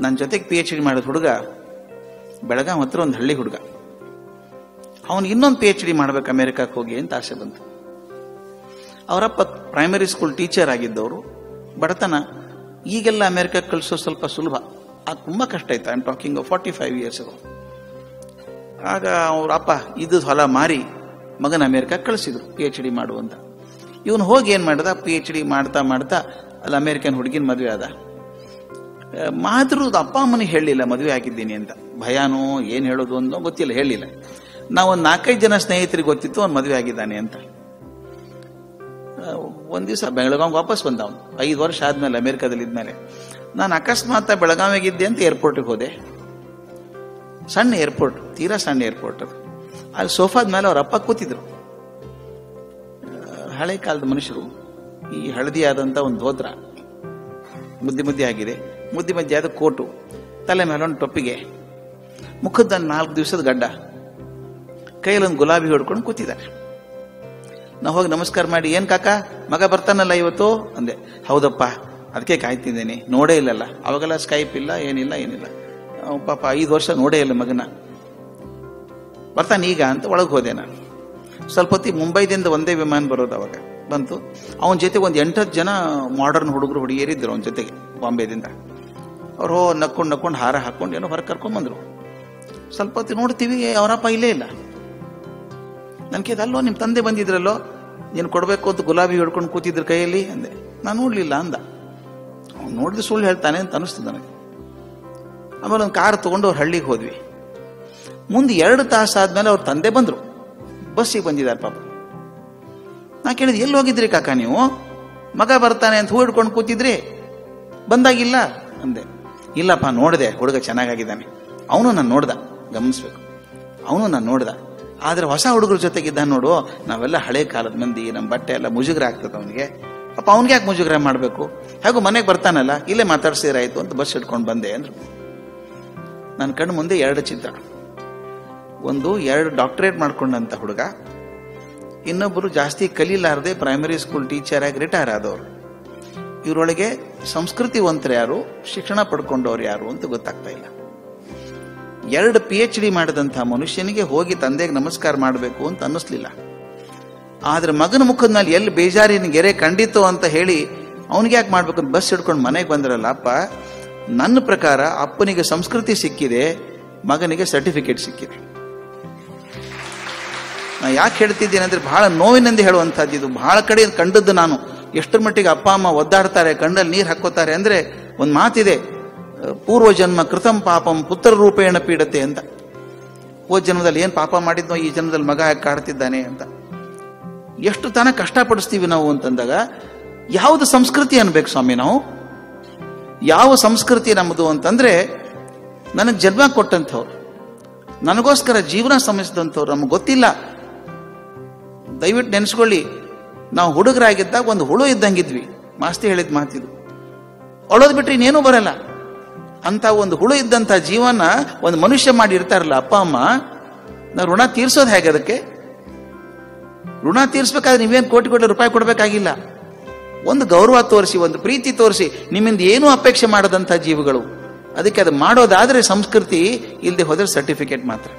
ನನ್ನ ಜೊತೆಗೆ PhD ಮಾಡಿದ ಹುಡುಗ ಬೆಳಗಾಂ ಹತ್ರ ಒಂದು ಹಳ್ಳಿ ಹುಡುಗ, ಅವನು ಇನ್ನೊಂದು PhD ಮಾಡ್ಬೇಕು ಅಮೆರಿಕಕ್ಕೆ ಹೋಗಿ ಅಂತ ಆಸೆ ಬಂತು. ಅವರಪ್ಪ ಪ್ರೈಮರಿ ಸ್ಕೂಲ್ ಟೀಚರ್ ಆಗಿದ್ದವರು. ಬಡತನ, ಈಗೆಲ್ಲ ಅಮೆರಿಕಕ್ಕೆ ಕಳಿಸೋ ಸ್ವಲ್ಪ ಸುಲಭ, ಅದು ತುಂಬಾ ಕಷ್ಟ ಆಯ್ತು. I am talking 45 years ago. ಆಗ ಅವ್ರ ಅಪ್ಪ ಇದು ಹೊಲ ಮಾರಿ ಮಗನ ಅಮೆರಿಕಕ್ಕೆ ಕಳಿಸಿದ್ರು PhD ಮಾಡುವಂತ. ಇವನು ಹೋಗಿ ಏನ್ ಮಾಡ್ದ, PhD ಮಾಡ್ತಾ ಮಾಡ್ತಾ ಅಲ್ಲಿ ಅಮೆರಿಕನ್ ಹುಡುಗಿನ ಮದುವೆ ಆದ. ಮಾದ್ರು ಅಪ್ಪ ಅಮ್ಮನಿಗೆ ಹೇಳಲಿಲ್ಲ ಮದುವೆ ಆಗಿದ್ದೀನಿ ಅಂತ. ಭಯಾನೋ ಏನ್ ಹೇಳೋದು ಅನ್ನೋ ಗೊತ್ತಿಲ್ಲ, ಹೇಳಿಲ್ಲ. ನಾವೊಂದು 4-5 ಜನ ಸ್ನೇಹಿತರಿಗೆ ಗೊತ್ತಿತ್ತು ಅವ್ನು ಮದುವೆ ಆಗಿದ್ದಾನೆ ಅಂತ. ಒಂದ್ ದಿವಸ ಬೆಳಗಾವಿಗೆ ವಾಪಸ್ ಬಂದ ಅವನು, 5 ವರ್ಷ ಆದ್ಮೇಲೆ ಅಮೆರಿಕದಲ್ಲಿ ಇದ್ಮೇಲೆ. ನಾನು ಅಕಸ್ಮಾತ್ ಬೆಳಗಾವಿಗಿದ್ದೆ ಅಂತ ಏರ್ಪೋರ್ಟ್ಗೆ ಹೋದೆ. ಸಣ್ಣ ಏರ್ಪೋರ್ಟ್, ತೀರಾ ಸಣ್ಣ ಏರ್ಪೋರ್ಟ್ ಅದು. ಅಲ್ಲಿ ಸೋಫಾದ ಮೇಲೆ ಅವ್ರ ಅಪ್ಪ ಕೂತಿದ್ರು. ಹಳೆ ಕಾಲದ ಮನುಷ್ಯರು, ಈ ಹಳದಿ ಆದಂತ ಒಂದು ಧೋತ್ರ, ಮುದ್ದೆ ಆಗಿದೆ, ಮುದ್ದೆ ಆದ ಕೋಟು, ತಲೆ ಮೇಲೆ ಒಂದು ಟೊಪ್ಪಿಗೆ, ಮುಖದ 4 ದಿವಸದ ಗಡ್ಡ, ಕೈಯಲ್ಲೊಂದು ಗುಲಾಬಿ ಹೊಡ್ಕೊಂಡು ಕೂತಿದ್ದಾರೆ. ನಾವು ಹೋಗಿ ನಮಸ್ಕಾರ ಮಾಡಿ, ಏನ್ ಕಾಕ ಮಗ ಬರ್ತಾನಲ್ಲ ಇವತ್ತು ಅಂದೆ. ಹೌದಪ್ಪ, ಅದಕ್ಕೆ ಕಾಯ್ತಿದ್ದೇನೆ, ನೋಡೇ ಇಲ್ಲಲ್ಲ. ಅವಾಗೆಲ್ಲ ಸ್ಕೈಪ್ ಇಲ್ಲ, ಏನಿಲ್ಲ. ಪಾಪ 5 ವರ್ಷ ನೋಡೇ ಇಲ್ಲ ಮಗನ, ಬರ್ತಾನೆ ಈಗ ಅಂತ ಒಳಗೆ ಹೋದೆ ನಾನು. ಸ್ವಲ್ಪ ಹೊತ್ತಿಗೆ ಮುಂಬೈದಿಂದ ಒಂದೇ ವಿಮಾನ ಬರೋದು ಅವಾಗ ಬಂತು. ಅವನ ಜೊತೆ ಒಂದು 8-10 ಜನ ಮಾಡರ್ನ್ ಹುಡುಗರು ಹುಡುಗಿಯರಿದ್ರು ಅವನ ಜೊತೆಗೆ ಬಾಂಬೆದಿಂದ. ಅವರು ನಕ್ಕೊಂಡು ಹಾರ ಹಾಕೊಂಡು ಏನೋ ಹೊರ ಕರ್ಕೊಂಡ್ ಬಂದ್ರು. ಸ್ವಲ್ಪ ಹೊತ್ತಿಗೆ ನೋಡ್ತೀವಿ ಅವರಪ್ಪ ಇಲ್ಲೇ ಇಲ್ಲ. ನನ್ಗೆ ಅಲ್ಲೋ ನಿಮ್ಮ ತಂದೆ ಬಂದಿದ್ರಲ್ಲೋ, ನೀನು ಕೊಡ್ಬೇಕು ಅಂತ ಗುಲಾಬಿ ಹಿಡ್ಕೊಂಡು ಕೂತಿದ್ರ ಕೈಯಲ್ಲಿ ಅಂದೆ. ನಾನು ನೋಡ್ಲಿಲ್ಲ ಅಂದ. ಅವ್ನು ನೋಡಿದ್ರೆ ಸುಳ್ಳು ಹೇಳ್ತಾನೆ ಅಂತ ಅನಿಸ್ತದೆ ನನಗೆ. ಆಮೇಲೆ ಒಂದು ಕಾರ್ ತಗೊಂಡು ಅವ್ರ ಹಳ್ಳಿಗೆ ಹೋದ್ವಿ. ಮುಂದೆ 2 ತಾಸು ಆದ್ಮೇಲೆ ಅವ್ರ ತಂದೆ ಬಂದ್ರು, ಬಸ್ಸಿಗೆ ಬಂದಿದ್ದಾರೆ ಪಾಪ. ನಾ ಕೇಳಿದ್, ಎಲ್ಲಿ ಹೋಗಿದ್ರಿ ಕಾಕ ನೀವು, ಮಗ ಬರ್ತಾನೆ ಅಂತ ಹೂ ಹಿಡ್ಕೊಂಡು ಕೂತಿದ್ರಿ, ಬಂದಾಗಿಲ್ಲ ಅಂದೆ. ಇಲ್ಲಪ್ಪ, ನೋಡಿದೆ, ಹುಡುಗ ಚೆನ್ನಾಗಿದ್ದಾನೆ. ಅವನು ನಾನು ನೋಡ್ದ, ಗಮನಿಸ್ಬೇಕು, ಅವನು ನಾನು ನೋಡ್ದ. ಆದ್ರೆ ಹೊಸ ಹುಡುಗರ ಜೊತೆಗಿದ್ದ ನೋಡು, ನಾವೆಲ್ಲ ಹಳೆ ಕಾಲದ ಮಂದಿ, ನಮ್ಮ ಬಟ್ಟೆ ಎಲ್ಲ ಮುಜುಗರ ಆಗ್ತದೆ ಅವನಿಗೆ. ಪಾಪ ಅವನಿಗೆ ಯಾಕೆ ಮುಜುಗರ ಮಾಡ್ಬೇಕು, ಹೇಗೂ ಮನೆಗೆ ಬರ್ತಾನಲ್ಲ, ಇಲ್ಲೇ ಮಾತಾಡ್ಸಿರಾಯ್ತು ಅಂತ ಬಸ್ ಹಿಡ್ಕೊಂಡು ಬಂದೆ ಅಂದ್ರು. ನನ್ನ ಕಣ್ಣು ಮುಂದೆ 2 ಚಿತ್ರ. ಒಂದು 2 ಡಾಕ್ಟರೇಟ್ ಮಾಡ್ಕೊಂಡಂತ ಹುಡುಗ, ಇನ್ನೊಬ್ಬರು ಜಾಸ್ತಿ ಕಲೀಲಾರದೆ ಪ್ರೈಮರಿ ಸ್ಕೂಲ್ ಟೀಚರ್ ಆಗಿ ರಿಟೈರ್ ಆದವರು. ಇವರೊಳಗೆ ಸಂಸ್ಕೃತಿವಂತರು ಯಾರು, ಶಿಕ್ಷಣ ಪಡ್ಕೊಂಡವ್ರು ಯಾರು ಅಂತ ಗೊತ್ತಾಗ್ತಾ ಇಲ್ಲ. 2 PhD ಮಾಡಿದಂತಹ ಮನುಷ್ಯನಿಗೆ ಹೋಗಿ ತಂದೆಗೆ ನಮಸ್ಕಾರ ಮಾಡಬೇಕು ಅಂತ ಅನ್ನಿಸ್ಲಿಲ್ಲ. ಆದ್ರೆ ಮಗನ ಮುಖದ ಮೇಲೆ ಎಲ್ಲಿ ಬೇಜಾರಿನ ಗೆರೆ ಕಂಡಿತು ಅಂತ ಹೇಳಿ ಅವನಿಗೆ ಯಾಕೆ ಮಾಡ್ಬೇಕು ಅಂತ ಬಸ್ ಹಿಡ್ಕೊಂಡು ಮನೆಗೆ ಬಂದ್ರಲ್ಲ ಅಪ್ಪ. ನನ್ನ ಪ್ರಕಾರ ಅಪ್ಪನಿಗೆ ಸಂಸ್ಕೃತಿ ಸಿಕ್ಕಿದೆ, ಮಗನಿಗೆ ಸರ್ಟಿಫಿಕೇಟ್ ಸಿಕ್ಕಿದೆ. ನಾ ಯಾಕೆ ಹೇಳ್ತಿದ್ದೀನಿ ಅಂದ್ರೆ ಬಹಳ ನೋವಿನಿಂದ ಹೇಳುವಂತಹದ್ದು ಇದು. ಬಹಳ ಕಡೆ ಕಂಡದ್ದು ನಾನು. ಎಷ್ಟರ ಮಟ್ಟಿಗೆ ಅಪ್ಪ ಅಮ್ಮ ಒದ್ದಾಡ್ತಾರೆ, ಕಣ್ಣಲ್ಲಿ ನೀರು ಹಾಕೋತಾರೆ ಅಂದ್ರೆ, ಒಂದು ಮಾತಿದೆ, ಪೂರ್ವ ಜನ್ಮ ಕೃತಂ ಪಾಪಂ ಪುತ್ರ ರೂಪೇಣ ಪೀಡತೆ ಅಂತ. ಹೋದ ಜನ್ಮದಲ್ಲಿ ಏನ್ ಪಾಪ ಮಾಡಿದ್ನೋ ಈ ಜನ್ಮದಲ್ಲಿ ಮಗ ಯಾಕೆ ಕಾಡ್ತಿದ್ದಾನೆ ಅಂತ. ಎಷ್ಟು ತಾನ ಕಷ್ಟಪಡಿಸ್ತೀವಿ ನಾವು ಅಂತಂದಾಗ, ಯಾವುದು ಸಂಸ್ಕೃತಿ ಅನ್ಬೇಕು ಸ್ವಾಮಿ ನಾವು? ಯಾವ ಸಂಸ್ಕೃತಿ ನಮ್ಮದು ಅಂತಂದ್ರೆ, ನನಗೆ ಜನ್ಮ ಕೊಟ್ಟಂಥವ್ರು, ನನಗೋಸ್ಕರ ಜೀವನ ಶ್ರಮಿಸಿದಂಥವ್ರು ನಮ್ಗೆ ಗೊತ್ತಿಲ್ಲ. ದಯವಿಟ್ಟು ನೆನೆಸ್ಕೊಳ್ಳಿ, ನಾವು ಹುಡುಗರಾಗಿದ್ದಾಗ ಒಂದು ಹುಳು ಇದ್ದಂಗಿದ್ವಿ. ಮಾಸ್ತಿ ಹೇಳಿದ್ ಮಾತಿದು, ಅಳೋದ್ ಬಿಟ್ರೆ ಇನ್ನೇನೂ ಬರಲ್ಲ ಅಂತ ಒಂದು ಹುಳು ಇದ್ದಂತ ಜೀವನ ಒಂದು ಮನುಷ್ಯ ಮಾಡಿ ಇರ್ತಾರಲ್ಲ ಅಪ್ಪ ಅಮ್ಮ. ನಾವು ಋಣ ತೀರ್ಸೋದು ಹೇಗೆ? ಅದಕ್ಕೆ ಋಣ ತೀರ್ಸ್ಬೇಕಾದ್ರೆ ನೀವೇನು ಕೋಟಿ ರೂಪಾಯಿ ಕೊಡ್ಬೇಕಾಗಿಲ್ಲ. ಒಂದು ಗೌರವ ತೋರಿಸಿ, ಒಂದು ಪ್ರೀತಿ ತೋರಿಸಿ, ನಿಮ್ಮಿಂದ ಏನೂ ಅಪೇಕ್ಷೆ ಮಾಡದಂತ ಜೀವಗಳು. ಅದಕ್ಕೆ ಅದು ಮಾಡೋದಾದ್ರೆ ಸಂಸ್ಕೃತಿ, ಇಲ್ಲದೆ ಹೋದ್ರೆ ಸರ್ಟಿಫಿಕೇಟ್ ಮಾತ್ರ.